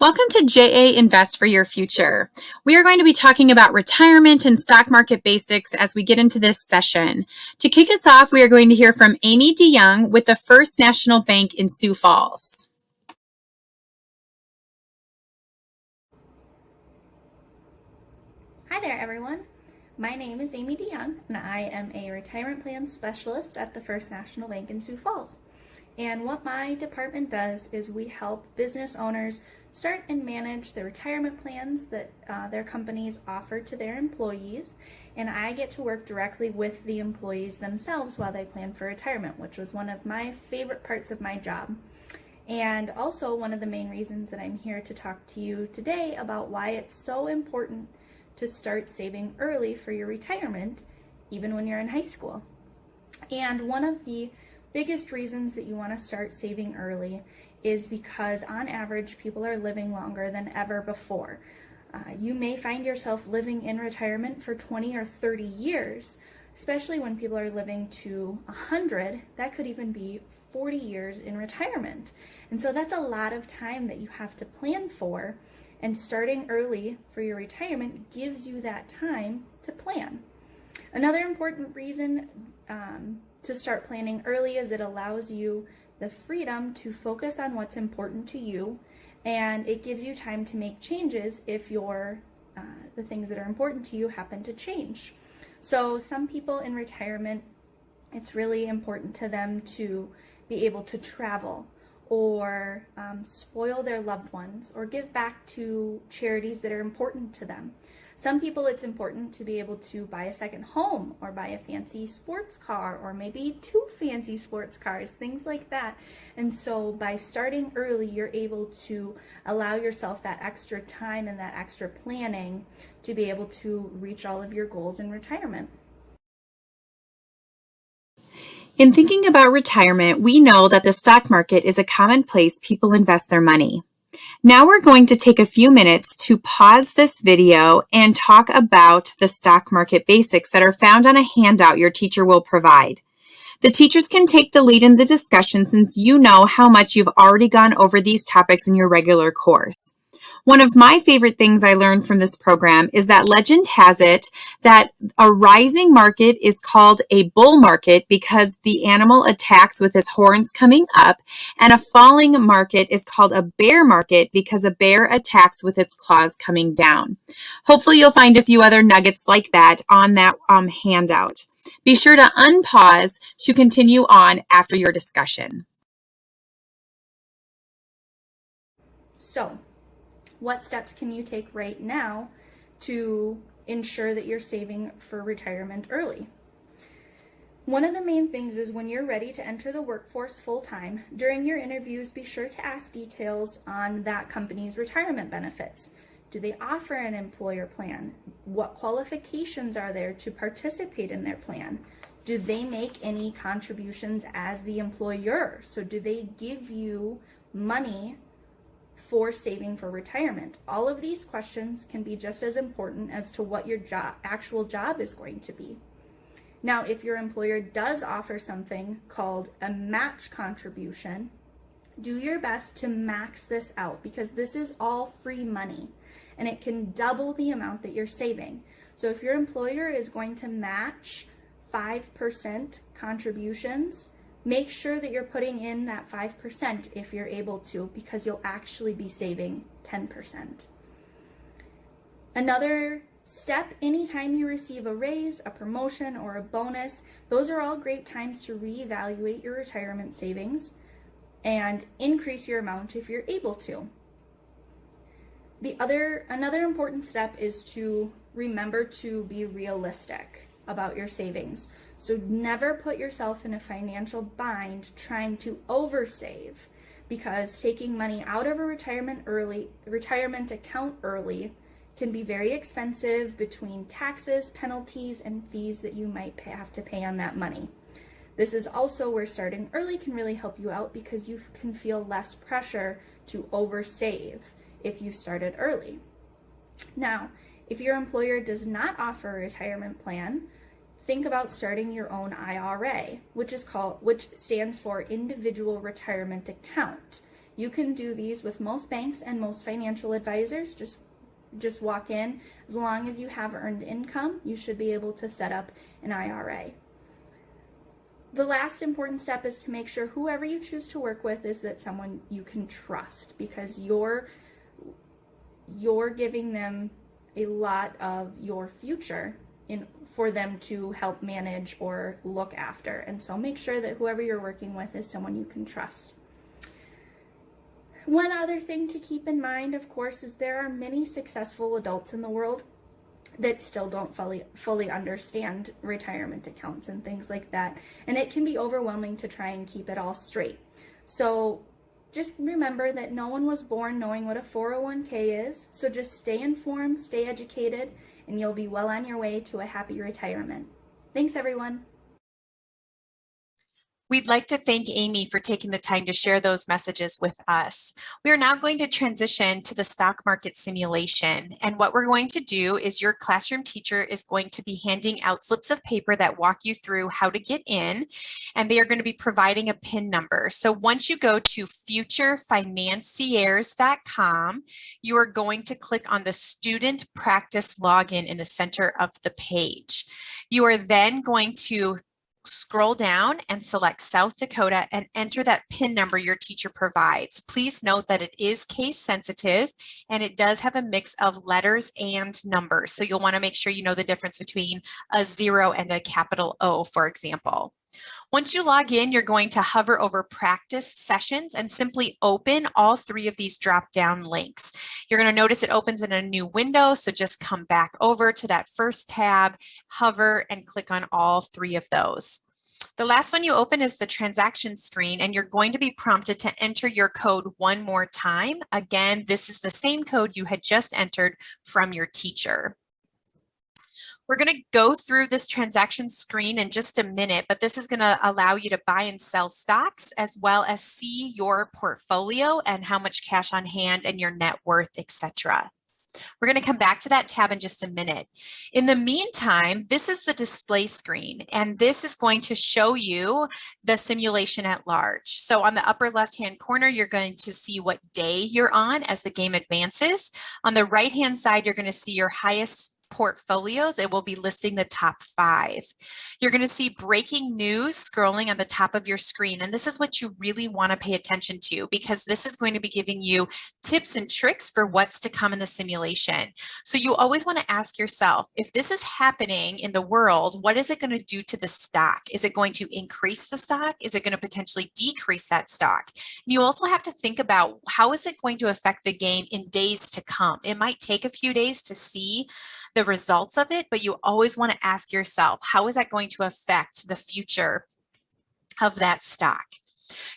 Welcome to JA Invest for Your Future. We are going to be talking about retirement and stock market basics as we get into this session. To kick us off, we are going to hear from Amy DeYoung with the First National Bank in Sioux Falls. Hi there, everyone. My name is Amy DeYoung, and I am a retirement plan specialist at the First National Bank in Sioux Falls. And what my department does is we help business owners start and manage the retirement plans that their companies offer to their employees. And I get to work directly with the employees themselves while they plan for retirement, which was one of my favorite parts of my job. And also one of the main reasons that I'm here to talk to you today about why it's so important to start saving early for your retirement, even when you're in high school. And one of the biggest reasons that you want to start saving early is because on average people are living longer than ever before. You may find yourself living in retirement for 20 or 30 years, especially when people are living to 100. That could even be 40 years in retirement. And so that's a lot of time that you have to plan for, and starting early for your retirement gives you that time to plan. Another important reason to start planning early is it allows you the freedom to focus on what's important to you, and it gives you time to make changes if the things that are important to you happen to change. So some people in retirement, it's really important to them to be able to travel or spoil their loved ones or give back to charities that are important to them. Some people, it's important to be able to buy a second home or buy a fancy sports car or maybe 2 fancy sports cars, things like that. And so by starting early, you're able to allow yourself that extra time and that extra planning to be able to reach all of your goals in retirement. In thinking about retirement, we know that the stock market is a common place people invest their money. Now we're going to take a few minutes to pause this video and talk about the stock market basics that are found on a handout your teacher will provide. The teachers can take the lead in the discussion since you know how much you've already gone over these topics in your regular course. One of my favorite things I learned from this program is that legend has it that a rising market is called a bull market because the animal attacks with his horns coming up, and a falling market is called a bear market because a bear attacks with its claws coming down. Hopefully you'll find a few other nuggets like that on that handout. Be sure to unpause to continue on after your discussion. So, what steps can you take right now to ensure that you're saving for retirement early? One of the main things is when you're ready to enter the workforce full-time, during your interviews, be sure to ask details on that company's retirement benefits. Do they offer an employer plan? What qualifications are there to participate in their plan? Do they make any contributions as the employer? So do they give you money for saving for retirement? All of these questions can be just as important as to what your actual job is going to be. Now, if your employer does offer something called a match contribution, do your best to max this out because this is all free money and it can double the amount that you're saving. So if your employer is going to match 5% contributions, make sure that you're putting in that 5% if you're able to, because you'll actually be saving 10%. Another step, anytime you receive a raise, a promotion, or a bonus, those are all great times to reevaluate your retirement savings and increase your amount if you're able to. Another important step is to remember to be realistic about your savings. So never put yourself in a financial bind trying to oversave, because taking money out of a retirement account early can be very expensive between taxes, penalties, and fees that you might have to pay on that money. This is also where starting early can really help you out because you can feel less pressure to oversave if you started early. Now, if your employer does not offer a retirement plan, think about starting your own IRA, which stands for Individual Retirement Account. You can do these with most banks and most financial advisors. Just walk in. As long as you have earned income, you should be able to set up an IRA. The last important step is to make sure whoever you choose to work with is that someone you can trust, because you're giving them a lot of your future for them to help manage or look after. And so make sure that whoever you're working with is someone you can trust. One other thing to keep in mind, of course, is there are many successful adults in the world that still don't fully understand retirement accounts and things like that. And it can be overwhelming to try and keep it all straight. So just remember that no one was born knowing what a 401k is. So just stay informed, stay educated, and you'll be well on your way to a happy retirement. Thanks, everyone. We'd like to thank Amy for taking the time to share those messages with us. We are now going to transition to the stock market simulation. And what we're going to do is your classroom teacher is going to be handing out slips of paper that walk you through how to get in, and they are going to be providing a PIN number. So once you go to futurefinanciers.com, you are going to click on the student practice login in the center of the page. You are then going to scroll down and select South Dakota and enter that PIN number your teacher provides. Please note that it is case sensitive and it does have a mix of letters and numbers. So you'll want to make sure you know the difference between a 0 and a capital O, for example. Once you log in, you're going to hover over practice sessions and simply open all 3 of these drop-down links. You're going to notice it opens in a new window, so just come back over to that first tab, hover, and click on all 3 of those. The last one you open is the transaction screen, and you're going to be prompted to enter your code one more time. Again, this is the same code you had just entered from your teacher. We're going to go through this transaction screen in just a minute, but this is going to allow you to buy and sell stocks as well as see your portfolio and how much cash on hand and your net worth, etc. We're going to come back to that tab in just a minute. In the meantime, this is the display screen, and this is going to show you the simulation at large. So on the upper left-hand corner, you're going to see what day you're on as the game advances. On the right-hand side, you're going to see your highest portfolios. It will be listing the top 5. You're going to see breaking news scrolling on the top of your screen. And this is what you really want to pay attention to, because this is going to be giving you tips and tricks for what's to come in the simulation. So you always want to ask yourself, if this is happening in the world, what is it going to do to the stock? Is it going to increase the stock? Is it going to potentially decrease that stock? And you also have to think about, how is it going to affect the game in days to come? It might take a few days to see the results of it, but you always want to ask yourself, how is that going to affect the future of that stock?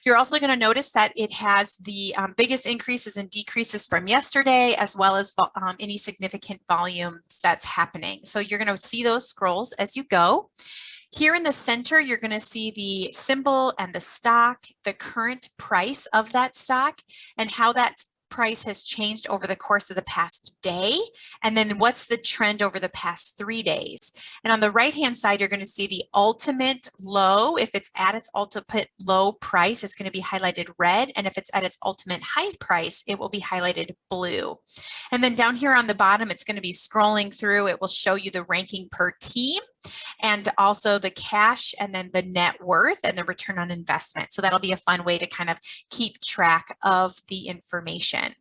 You're also going to notice that it has the biggest increases and decreases from yesterday, as well as any significant volumes that's happening. So you're going to see those scrolls as you go. Here in the center, you're going to see the symbol and the stock, the current price of that stock, and how that price has changed over the course of the past day, and then what's the trend over the past 3 days. And on the right hand side, you're going to see the ultimate low. If it's at its ultimate low price, it's going to be highlighted red, and if it's at its ultimate high price, it will be highlighted blue. And then down here on the bottom, it's going to be scrolling through. It will show you the ranking per team, and also the cash, and then the net worth and the return on investment. So that'll be a fun way to kind of keep track of the information.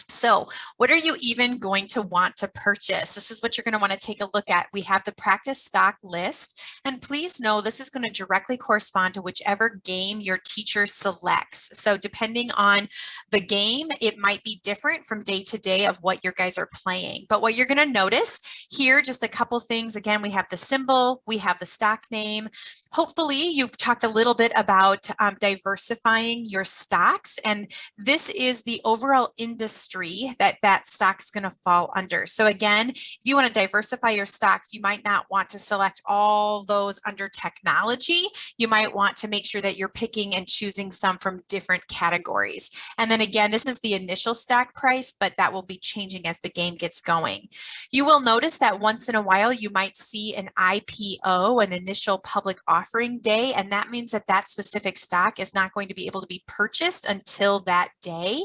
So what are you even going to want to purchase? This is what you're going to want to take a look at. We have the practice stock list, and please know this is going to directly correspond to whichever game your teacher selects. So depending on the game, it might be different from day to day of what your guys are playing. But what you're going to notice here, just a couple things. Again, we have the symbol, we have the stock name. Hopefully you've talked a little bit about diversifying your stocks, and this is the overall industry 3 that that stock's going to fall under. So again, if you want to diversify your stocks, you might not want to select all those under technology. You might want to make sure that you're picking and choosing some from different categories. And then again, this is the initial stock price, but that will be changing as the game gets going. You will notice that once in a while, you might see an IPO, an initial public offering day, and that means that that specific stock is not going to be able to be purchased until that day.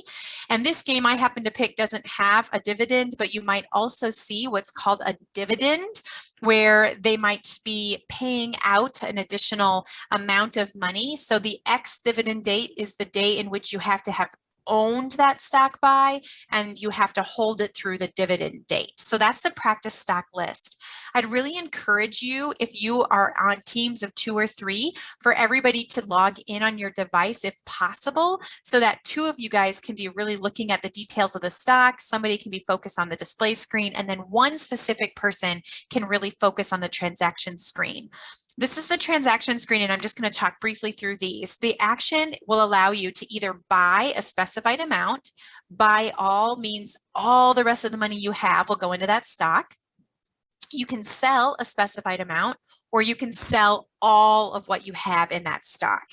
And this game I happen to pick doesn't have a dividend, but you might also see what's called a dividend, where they might be paying out an additional amount of money. So the ex dividend date is the day in which you have to have owned that stock by, and you have to hold it through the dividend date. So that's the practice stock list. I'd really encourage you, if you are on teams of 2 or 3, for everybody to log in on your device if possible, so that 2 of you guys can be really looking at the details of the stock, somebody can be focused on the display screen, and then one specific person can really focus on the transaction screen. This is the transaction screen, and I'm just going to talk briefly through these. The action will allow you to either buy a specified amount. Buy all means all the rest of the money you have will go into that stock. You can sell a specified amount, or you can sell all of what you have in that stock.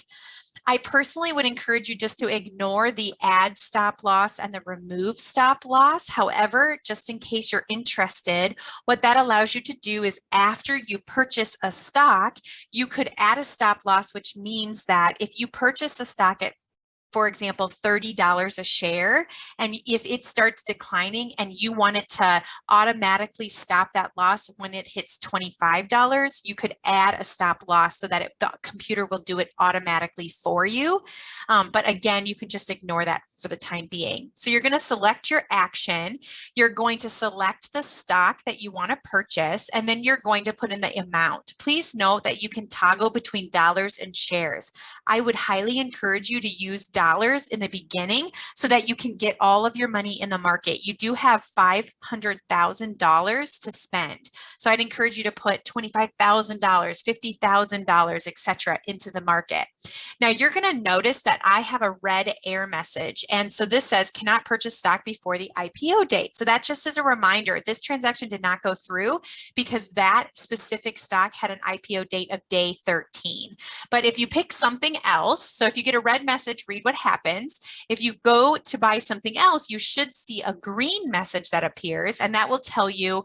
I personally would encourage you just to ignore the add stop loss and the remove stop loss. However, just in case you're interested, what that allows you to do is after you purchase a stock, you could add a stop loss, which means that if you purchase a stock at, for example, $30 a share, and if it starts declining and you want it to automatically stop that loss when it hits $25, you could add a stop loss so that the computer will do it automatically for you. But again, you can just ignore that for the time being. So you're going to select your action. You're going to select the stock that you want to purchase, and then you're going to put in the amount. Please note that you can toggle between dollars and shares. I would highly encourage you to use dollars in the beginning so that you can get all of your money in the market. You do have $500,000 to spend. So I'd encourage you to put $25,000, $50,000, etc. into the market. Now you're going to notice that I have a red error message. And so this says cannot purchase stock before the IPO date. So that just as a reminder, this transaction did not go through because that specific stock had an IPO date of day 13. But if you pick something else, so if you get a red message, read what happens. If you go to buy something else, you should see a green message that appears, and that will tell you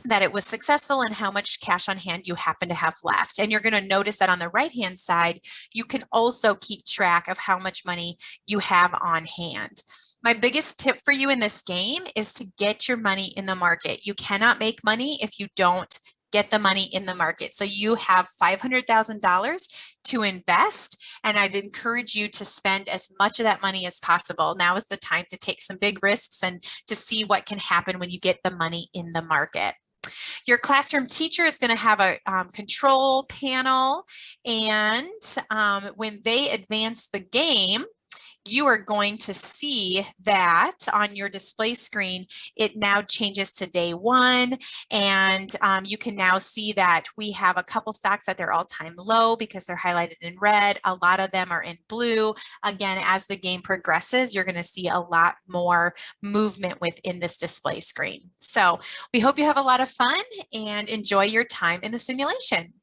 that it was successful and how much cash on hand you happen to have left. And you're going to notice that on the right-hand side, you can also keep track of how much money you have on hand. My biggest tip for you in this game is to get your money in the market. You cannot make money if you don't get the money in the market. So you have $500,000 to invest, and I'd encourage you to spend as much of that money as possible. Now is the time to take some big risks and to see what can happen when you get the money in the market. Your classroom teacher is going to have a control panel, and when they advance the game, you are going to see that on your display screen, it now changes to day 1. And you can now see that we have a couple stocks at their all-time low because they're highlighted in red. A lot of them are in blue. Again, as the game progresses, you're going to see a lot more movement within this display screen. So we hope you have a lot of fun and enjoy your time in the simulation.